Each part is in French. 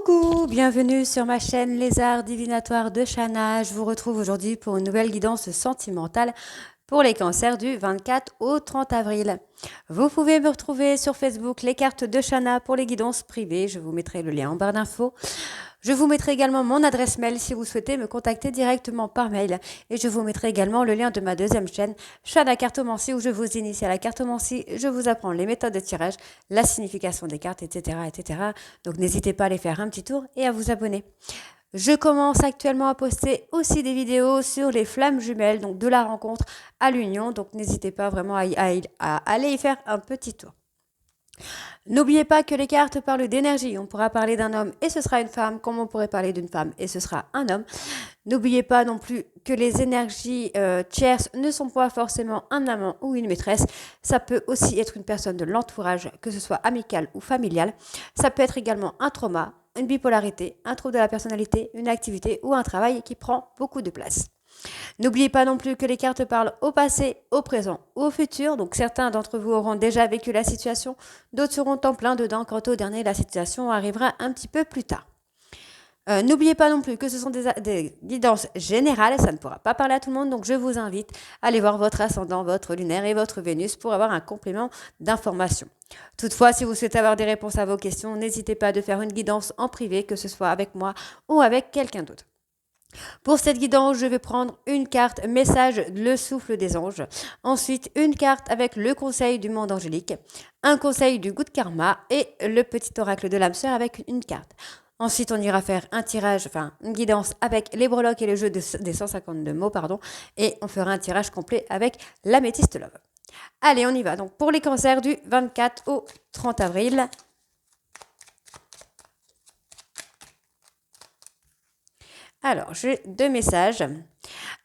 Coucou, bienvenue sur ma chaîne Les Arts Divinatoires de Shana. Je vous retrouve aujourd'hui pour une nouvelle guidance sentimentale pour les cancers du 24 au 30 avril. Vous pouvez me retrouver sur Facebook les cartes de Shana pour les guidances privées. Je vous mettrai le lien en barre d'infos. Je vous mettrai également mon adresse mail si vous souhaitez me contacter directement par mail. Et je vous mettrai également le lien de ma deuxième chaîne, Shana Cartomancie, où je vous initie à la cartomancie. Je vous apprends les méthodes de tirage, la signification des cartes, etc., etc. Donc n'hésitez pas à aller faire un petit tour et à vous abonner. Je commence actuellement à poster aussi des vidéos sur les flammes jumelles, donc de la rencontre à l'union. Donc n'hésitez pas vraiment à aller y faire un petit tour. N'oubliez pas que les cartes parlent d'énergie. On pourra parler d'un homme et ce sera une femme, comme on pourrait parler d'une femme et ce sera un homme. N'oubliez pas non plus que les énergies tierces ne sont pas forcément un amant ou une maîtresse. Ça peut aussi être une personne de l'entourage, que ce soit amical ou familial. Ça peut être également un trauma, une bipolarité, un trouble de la personnalité, une activité ou un travail qui prend beaucoup de place. N'oubliez pas non plus que les cartes parlent au passé, au présent ou au futur. Donc certains d'entre vous auront déjà vécu la situation, d'autres seront en plein dedans. Quant au dernier, la situation arrivera un petit peu plus tard. N'oubliez pas non plus que ce sont des guidances générales, ça ne pourra pas parler à tout le monde, donc je vous invite à aller voir votre ascendant, votre lunaire et votre Vénus pour avoir un complément d'information. Toutefois, si vous souhaitez avoir des réponses à vos questions, n'hésitez pas à faire une guidance en privé, que ce soit avec moi ou avec quelqu'un d'autre. Pour cette guidance, je vais prendre une carte message le souffle des anges, ensuite une carte avec le conseil du monde angélique, un conseil du goût de karma et le petit oracle de l'âme sœur avec une carte. Ensuite, on ira faire un tirage, une guidance avec les breloques et le jeu des 152 mots, et on fera un tirage complet avec l'améthyste love. Allez, on y va. Donc, pour les cancers du 24 au 30 avril, alors, j'ai deux messages.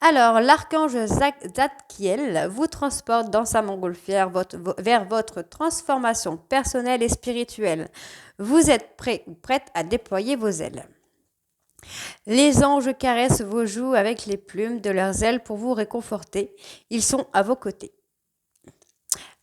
Alors, l'archange Zadkiel vous transporte dans sa montgolfière vers votre transformation personnelle et spirituelle. Vous êtes prêt ou prête à déployer vos ailes. Les anges caressent vos joues avec les plumes de leurs ailes pour vous réconforter. Ils sont à vos côtés.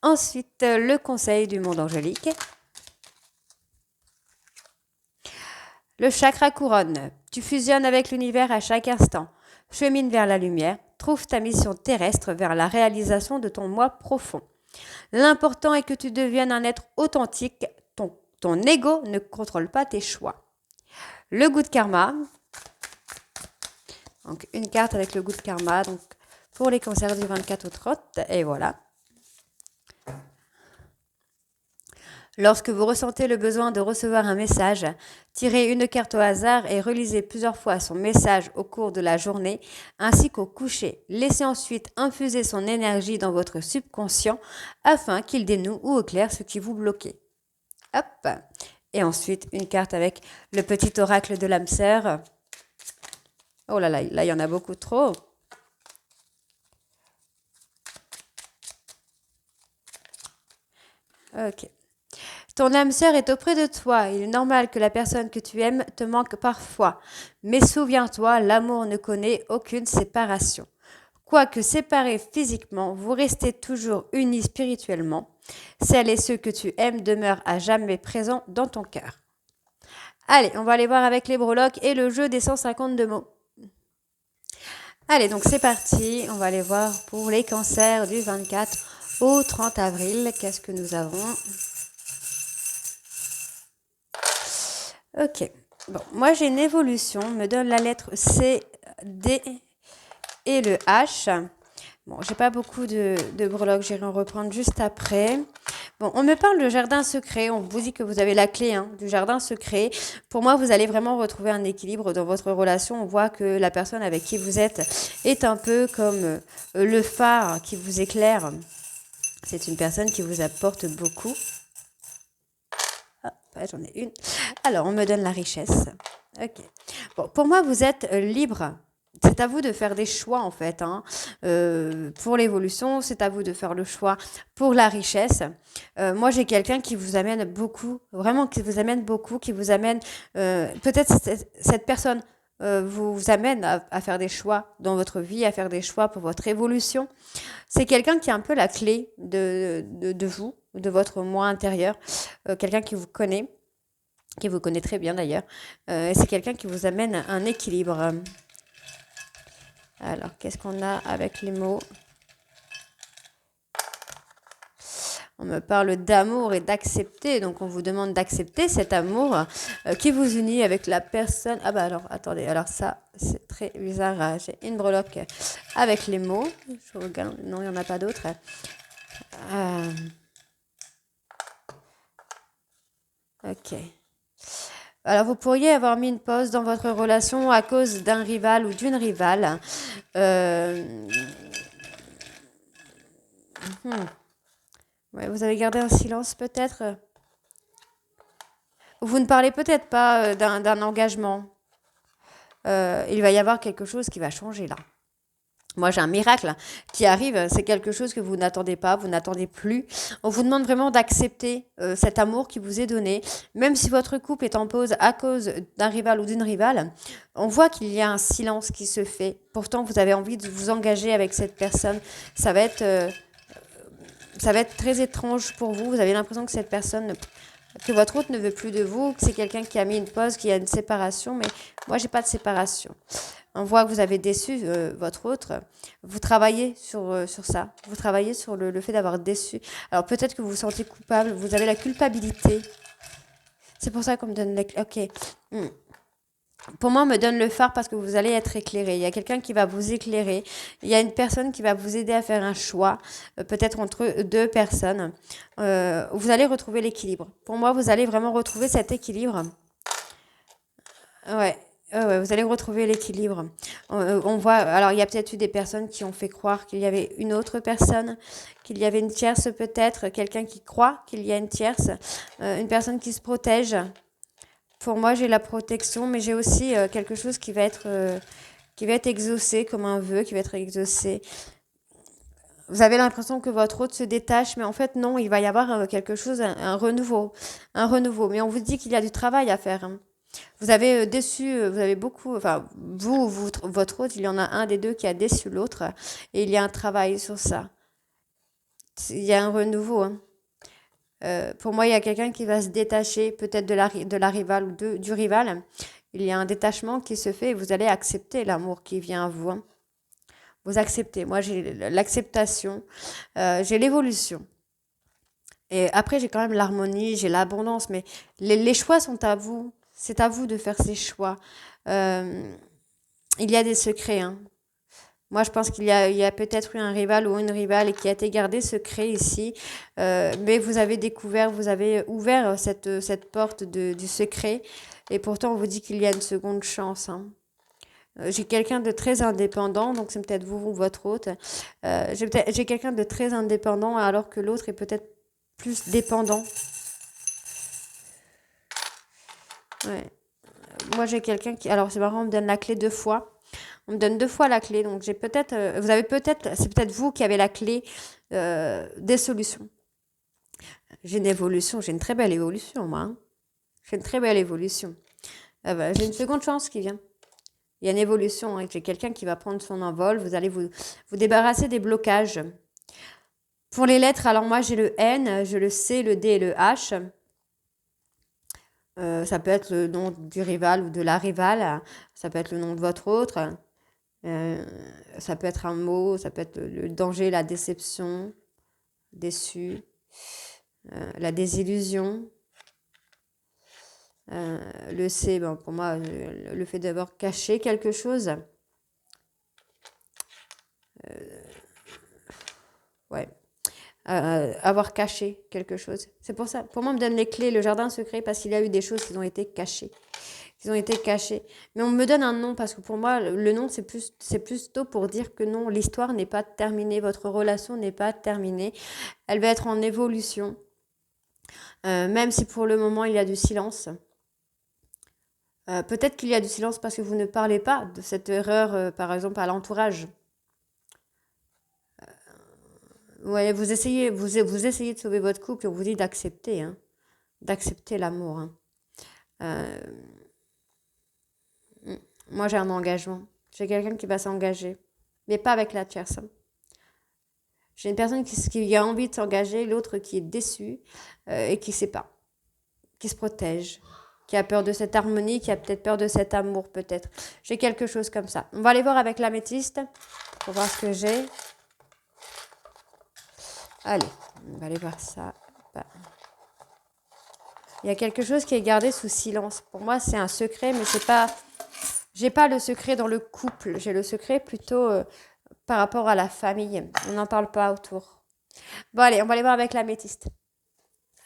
Ensuite, le conseil du monde angélique. Le chakra couronne. Tu fusionnes avec l'univers à chaque instant. Chemine vers la lumière. Trouve ta mission terrestre vers la réalisation de ton moi profond. L'important est que tu deviennes un être authentique. Ton ego ne contrôle pas tes choix. Le goût de karma. Donc, une carte avec le goût de karma. Donc, pour les cancers du 24 au 30. Et voilà. Lorsque vous ressentez le besoin de recevoir un message, tirez une carte au hasard et relisez plusieurs fois son message au cours de la journée ainsi qu'au coucher. Laissez ensuite infuser son énergie dans votre subconscient afin qu'il dénoue ou éclaire ce qui vous bloquait. Hop. Et ensuite, une carte avec le petit oracle de l'âme sœur. Oh là là, là, il y en a beaucoup trop. Ok. Ton âme sœur est auprès de toi. Il est normal que la personne que tu aimes te manque parfois. Mais souviens-toi, l'amour ne connaît aucune séparation. Quoique séparés physiquement, vous restez toujours unis spirituellement. Celles et ceux que tu aimes demeurent à jamais présents dans ton cœur. Allez, on va aller voir avec les breloques et le jeu des 152 mots. Allez, donc c'est parti. On va aller voir pour les cancers du 24 au 30 avril. Qu'est-ce que nous avons ? Ok. Bon, moi j'ai une évolution. On me donne la lettre C, D et le H. Bon, j'ai pas beaucoup de breloques. J'irai en reprendre juste après. Bon, on me parle de jardin secret. On vous dit que vous avez la clé du jardin secret. Pour moi, vous allez vraiment retrouver un équilibre dans votre relation. On voit que la personne avec qui vous êtes est un peu comme le phare qui vous éclaire. C'est une personne qui vous apporte beaucoup. J'en ai une. Alors, on me donne la richesse. Ok. Bon, pour moi, vous êtes libre. C'est à vous de faire des choix, en fait. Pour l'évolution, c'est à vous de faire le choix pour la richesse. Moi, j'ai quelqu'un qui vous amène beaucoup, vraiment qui vous amène beaucoup, qui vous amène... peut-être cette personne vous amène à faire des choix dans votre vie, à faire des choix pour votre évolution. C'est quelqu'un qui a un peu la clé de vous, de votre moi intérieur, quelqu'un qui vous connaît. qui vous connaît très bien d'ailleurs. Et c'est quelqu'un qui vous amène un équilibre. Alors, qu'est-ce qu'on a avec les mots? On me parle d'amour et d'accepter, donc on vous demande d'accepter cet amour qui vous unit avec la personne. Ah bah alors, attendez, alors ça, c'est très bizarre. J'ai une breloque avec les mots. Je regarde, non, il n'y en a pas d'autres. Ok. Alors, vous pourriez avoir mis une pause dans votre relation à cause d'un rival ou d'une rivale. Euh, ouais, vous avez gardé un silence peut-être. Vous ne parlez peut-être pas d'un engagement. Il va y avoir quelque chose qui va changer là. Moi, j'ai un miracle qui arrive. C'est quelque chose que vous n'attendez pas, vous n'attendez plus. On vous demande vraiment d'accepter cet amour qui vous est donné. Même si votre couple est en pause à cause d'un rival ou d'une rivale, on voit qu'il y a un silence qui se fait. Pourtant, vous avez envie de vous engager avec cette personne. Ça va être, euh, ça va être très étrange pour vous. Vous avez l'impression que cette personne, que votre autre ne veut plus de vous, que c'est quelqu'un qui a mis une pause, qui a une séparation. Mais moi, j'ai pas de séparation. On voit que vous avez déçu votre autre. Vous travaillez sur ça. Vous travaillez sur le fait d'avoir déçu. Alors peut-être que vous vous sentez coupable. Vous avez la culpabilité. C'est pour ça qu'on me donne les... Ok. Hmm. Pour moi, on me donne le phare parce que vous allez être éclairé. Il y a quelqu'un qui va vous éclairer. Il y a une personne qui va vous aider à faire un choix, peut-être entre deux personnes. Vous allez retrouver l'équilibre. Pour moi, vous allez vraiment retrouver cet équilibre. Ouais. Ouais, vous allez retrouver l'équilibre. On voit, alors il y a peut-être eu des personnes qui ont fait croire qu'il y avait une autre personne, qu'il y avait une tierce peut-être, quelqu'un qui croit qu'il y a une tierce, une personne qui se protège. Pour moi, j'ai la protection, mais j'ai aussi quelque chose qui va être exaucé comme un vœu, qui va être exaucé. Vous avez l'impression que votre hôte se détache, mais en fait non, il va y avoir quelque chose, un renouveau, un renouveau. Mais on vous dit qu'il y a du travail à faire, hein. Vous avez déçu, vous avez beaucoup, enfin, votre hôte, il y en a un des deux qui a déçu l'autre, et il y a un travail sur ça. Il y a un renouveau, hein. Pour moi, il y a quelqu'un qui va se détacher peut-être de la rivale ou du rival. Il y a un détachement qui se fait et vous allez accepter l'amour qui vient à vous, hein. Vous acceptez. Moi, j'ai l'acceptation, j'ai l'évolution. Et après, j'ai quand même l'harmonie, j'ai l'abondance, mais les choix sont à vous. C'est à vous de faire ces choix. Euh, il y a des secrets, hein. Moi, je pense il y a peut-être eu un rival ou une rivale qui a été gardé secret ici, mais vous avez découvert, vous avez ouvert cette porte du secret, et pourtant on vous dit qu'il y a une seconde chance, hein. J'ai quelqu'un de très indépendant, donc c'est peut-être vous ou votre hôte. J'ai quelqu'un de très indépendant alors que l'autre est peut-être plus dépendant. Ouais. Moi, j'ai quelqu'un qui... Alors, c'est marrant, on me donne la clé deux fois. On me donne deux fois la clé. Donc, j'ai peut-être... vous avez peut-être... C'est peut-être vous qui avez la clé des solutions. J'ai une évolution. J'ai une très belle évolution, moi, hein. J'ai une très belle évolution. Ah bah, j'ai une seconde chance qui vient. Il y a une évolution, hein. J'ai quelqu'un qui va prendre son envol. Vous allez vous débarrasser des blocages. Pour les lettres, alors moi, j'ai le N, j'ai le C, le D et le H. Ça peut être le nom du rival ou de la rivale. Ça peut être le nom de votre autre. Euh, Ça peut être un mot, ça peut être le danger, la déception, déçu, la désillusion. Le C, bon, pour moi, le fait d'avoir caché quelque chose. Ouais. Avoir caché quelque chose. C'est pour ça. Pour moi, on me donne les clés, le jardin secret, parce qu'il y a eu des choses qui ont été cachées. Ils ont été cachés. Mais on me donne un nom parce que pour moi, le nom, c'est plutôt pour dire que non, l'histoire n'est pas terminée, votre relation n'est pas terminée. Elle va être en évolution, même si pour le moment, il y a du silence. Peut-être qu'il y a du silence parce que vous ne parlez pas de cette erreur, par exemple, à l'entourage. Ouais, vous essayez de sauver votre couple et on vous dit d'accepter, hein, d'accepter l'amour, hein. Euh, Moi, j'ai un engagement. J'ai quelqu'un qui va s'engager, mais pas avec la tierce, hein. J'ai une personne qui a envie de s'engager, l'autre qui est déçue et qui ne sait pas, qui se protège. qui a peur de cette harmonie, qui a peut-être peur de cet amour, peut-être. J'ai quelque chose comme ça. On va aller voir avec l'améthyste pour voir ce que j'ai. Allez, on va aller voir ça. Il y a quelque chose qui est gardé sous silence. Pour moi, c'est un secret, mais c'est pas... J'ai pas le secret dans le couple. J'ai le secret plutôt par rapport à la famille. On n'en parle pas autour. Bon, allez, on va aller voir avec l'améthyste.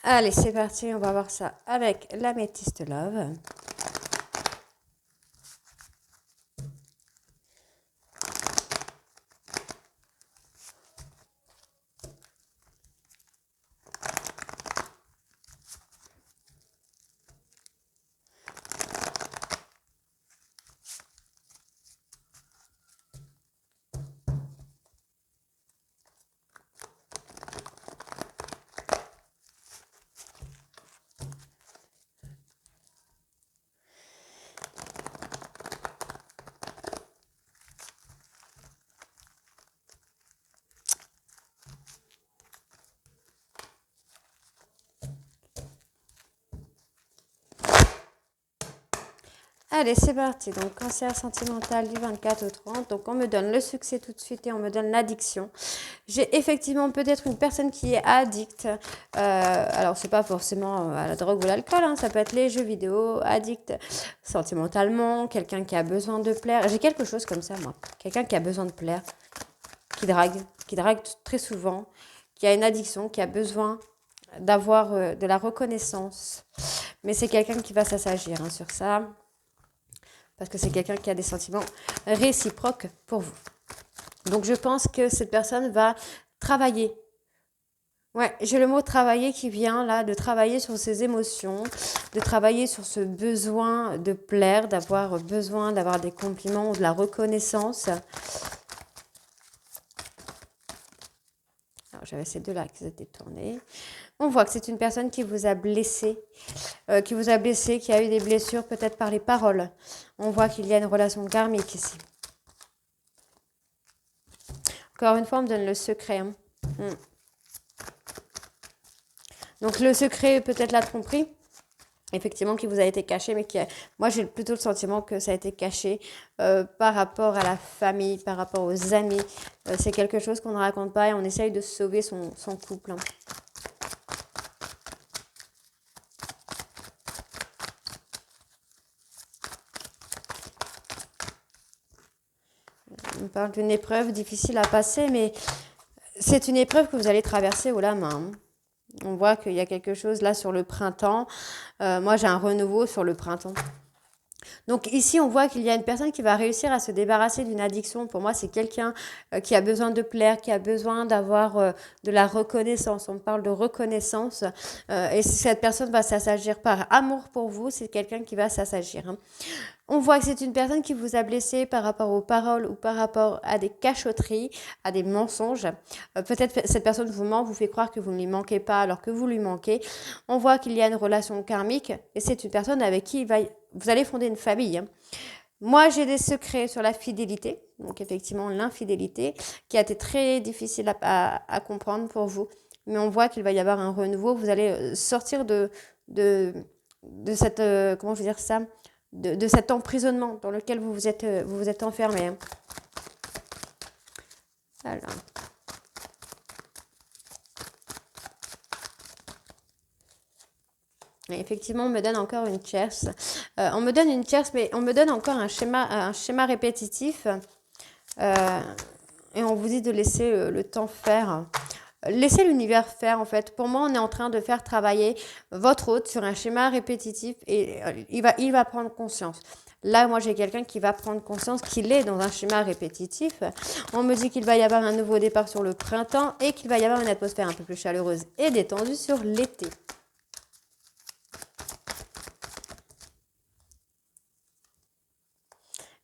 Allez, c'est parti. On va voir ça avec l'améthyste love. Allez, c'est parti. Donc, cancer sentimental du 24 au 30. Donc, on me donne le succès tout de suite et on me donne l'addiction. J'ai effectivement peut-être une personne qui est addicte. Alors, c'est pas forcément à la drogue ou l'alcool. Hein, ça peut être les jeux vidéo, addict sentimentalement, quelqu'un qui a besoin de plaire. J'ai quelque chose comme ça, moi. Quelqu'un qui a besoin de plaire, qui drague très souvent, qui a une addiction, qui a besoin d'avoir de la reconnaissance. Mais c'est quelqu'un qui va s'assagir hein, sur ça. Parce que c'est quelqu'un qui a des sentiments réciproques pour vous. Donc, je pense que cette personne va travailler. Ouais, j'ai le mot travailler qui vient là, de travailler sur ses émotions, de travailler sur ce besoin de plaire, d'avoir besoin d'avoir des compliments ou de la reconnaissance. Alors, j'avais ces deux-là qui étaient tournés. On voit que c'est une personne qui vous a blessé, qui a eu des blessures peut-être par les paroles. On voit qu'il y a une relation karmique ici. Encore une fois, on me donne le secret. Hein. Donc le secret, peut-être la tromperie, effectivement, qui vous a été caché, mais moi j'ai plutôt le sentiment que ça a été caché par rapport à la famille, par rapport aux amis. C'est quelque chose qu'on ne raconte pas et on essaye de sauver son couple. Hein. On parle d'une épreuve difficile à passer, mais c'est une épreuve que vous allez traverser haut la main. On voit qu'il y a quelque chose là sur le printemps. Moi, j'ai un renouveau sur le printemps. Donc ici, on voit qu'il y a une personne qui va réussir à se débarrasser d'une addiction. Pour moi, c'est quelqu'un qui a besoin de plaire, qui a besoin d'avoir de la reconnaissance. On parle de reconnaissance. Et si cette personne va s'assagir par amour pour vous, c'est quelqu'un qui va s'assagir. Hein. On voit que c'est une personne qui vous a blessé par rapport aux paroles ou par rapport à des cachotteries, à des mensonges. Peut-être cette personne vous ment, vous fait croire que vous ne lui manquez pas alors que vous lui manquez. On voit qu'il y a une relation karmique et c'est une personne avec qui vous allez fonder une famille. Hein. Moi, j'ai des secrets sur la fidélité, donc effectivement l'infidélité, qui a été très difficile à comprendre pour vous. Mais on voit qu'il va y avoir un renouveau. Vous allez sortir de cette, comment je veux dire ça, de cet emprisonnement dans lequel vous vous êtes enfermé. Hein. Alors. Et effectivement, on me donne encore une tierce. On me donne une tierce, mais on me donne encore un schéma répétitif. Et on vous dit de laisser le temps faire. Laissez l'univers faire en fait. Pour moi, on est en train de faire travailler votre hôte sur un schéma répétitif et il va prendre conscience. Là, moi, j'ai quelqu'un qui va prendre conscience qu'il est dans un schéma répétitif. On me dit qu'il va y avoir un nouveau départ sur le printemps et qu'il va y avoir une atmosphère un peu plus chaleureuse et détendue sur l'été.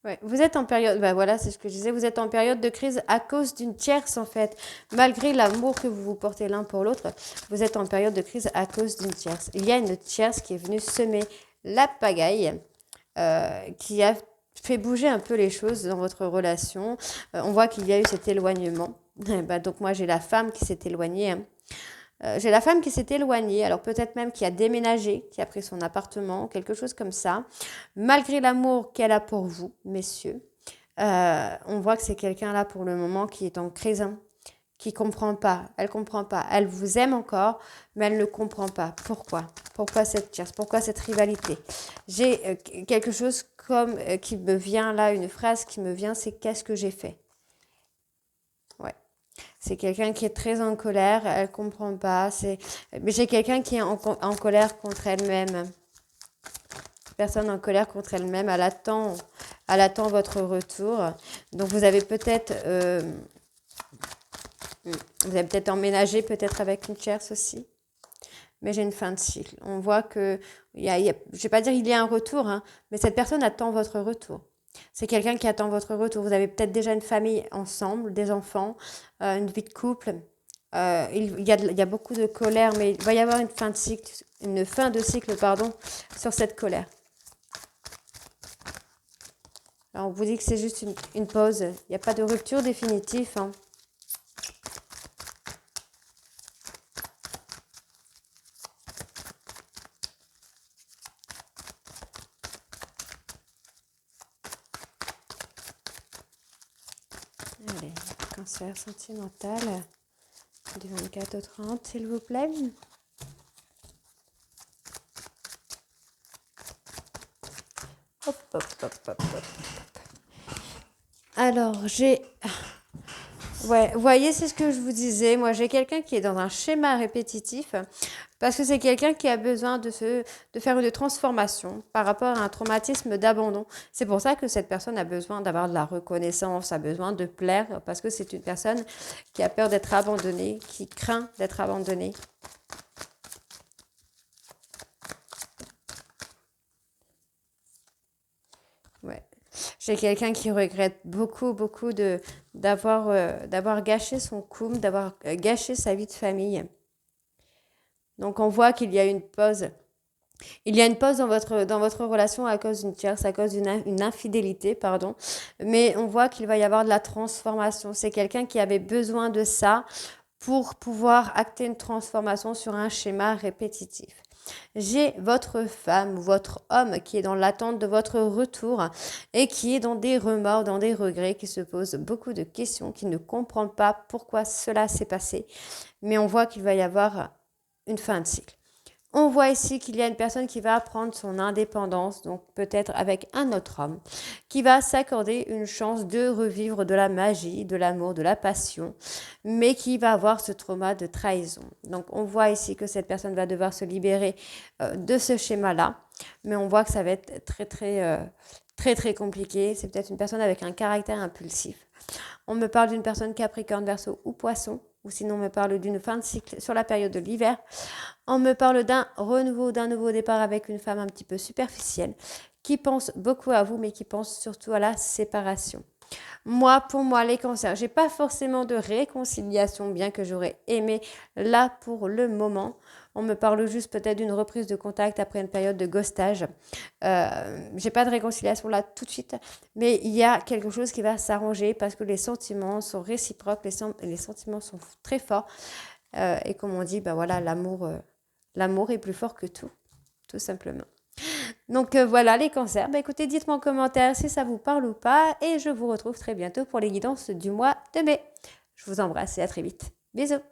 Ouais, vous êtes en période, bah voilà, c'est ce que je disais, vous êtes en période de crise à cause d'une tierce en fait. Malgré l'amour que vous vous portez l'un pour l'autre, vous êtes en période de crise à cause d'une tierce. Il y a une tierce qui est venue semer la pagaille, qui a fait bouger un peu les choses dans votre relation. On voit qu'il y a eu cet éloignement. Bah, donc moi j'ai la femme qui s'est éloignée. Hein. J'ai la femme qui s'est éloignée, alors peut-être même qui a déménagé, qui a pris son appartement, quelque chose comme ça. Malgré l'amour qu'elle a pour vous, messieurs, on voit que c'est quelqu'un là pour le moment qui est en crise, hein, qui comprend pas. Elle comprend pas. Elle vous aime encore, mais elle ne comprend pas. Pourquoi? Pourquoi cette tierce? Pourquoi cette rivalité? J'ai quelque chose comme qui me vient là, une phrase qui me vient, c'est qu'est-ce que j'ai fait? Ouais. C'est quelqu'un qui est très en colère, elle comprend pas. Mais j'ai quelqu'un qui est en colère contre elle-même. Personne en colère contre elle-même, elle attend votre retour. Donc vous avez peut-être emménagé peut-être avec une tierce aussi. Mais j'ai une fin de cycle. On voit que, je ne vais pas dire il y a un retour, hein, mais cette personne attend votre retour. C'est quelqu'un qui attend votre retour. Vous avez peut-être déjà une famille ensemble, des enfants, une vie de couple. Il y a beaucoup de colère, mais il va y avoir une fin de cycle, pardon, sur cette colère. Alors, on vous dit que c'est juste une pause. Il n'y a pas de rupture définitive, hein. Allez, cancer sentimental du 24 au 30, s'il vous plaît. Hop, hop, hop, hop, hop. Alors, Ouais, vous voyez, c'est ce que je vous disais. Moi, j'ai quelqu'un qui est dans un schéma répétitif parce que c'est quelqu'un qui a besoin de faire une transformation par rapport à un traumatisme d'abandon. C'est pour ça que cette personne a besoin d'avoir de la reconnaissance, a besoin de plaire parce que c'est une personne qui a peur d'être abandonnée, qui craint d'être abandonnée. Ouais. J'ai quelqu'un qui regrette beaucoup, beaucoup d'avoir gâché son couple, d'avoir gâché sa vie de famille. Donc on voit qu'il y a une pause. Il y a une pause dans votre relation à cause d'une tierce, à cause d'une infidélité, pardon. Mais on voit qu'il va y avoir de la transformation. C'est quelqu'un qui avait besoin de ça pour pouvoir acter une transformation sur un schéma répétitif. J'ai votre femme ou votre homme qui est dans l'attente de votre retour et qui est dans des remords, dans des regrets, qui se pose beaucoup de questions, qui ne comprend pas pourquoi cela s'est passé. Mais on voit qu'il va y avoir une fin de cycle. On voit ici qu'il y a une personne qui va prendre son indépendance, donc peut-être avec un autre homme, qui va s'accorder une chance de revivre de la magie, de l'amour, de la passion, mais qui va avoir ce trauma de trahison. Donc on voit ici que cette personne va devoir se libérer de ce schéma-là, mais on voit que ça va être très compliqué. C'est peut-être une personne avec un caractère impulsif. On me parle d'une personne Capricorne, Verseau ou Poisson, ou sinon on me parle d'une fin de cycle sur la période de l'hiver. On me parle d'un renouveau, d'un nouveau départ avec une femme un petit peu superficielle, qui pense beaucoup à vous, mais qui pense surtout à la séparation. Moi, pour moi, les cancers, j'ai pas forcément de réconciliation, bien que j'aurais aimé là pour le moment. On me parle juste peut-être d'une reprise de contact après une période de ghostage. J'ai pas de réconciliation là tout de suite, mais il y a quelque chose qui va s'arranger parce que les sentiments sont réciproques, les sentiments sont très forts. Et comme on dit, bah voilà, l'amour est plus fort que tout simplement. Donc voilà les cancers. Bah, écoutez, dites-moi en commentaire si ça vous parle ou pas et je vous retrouve très bientôt pour les guidances du mois de mai. Je vous embrasse et à très vite. Bisous.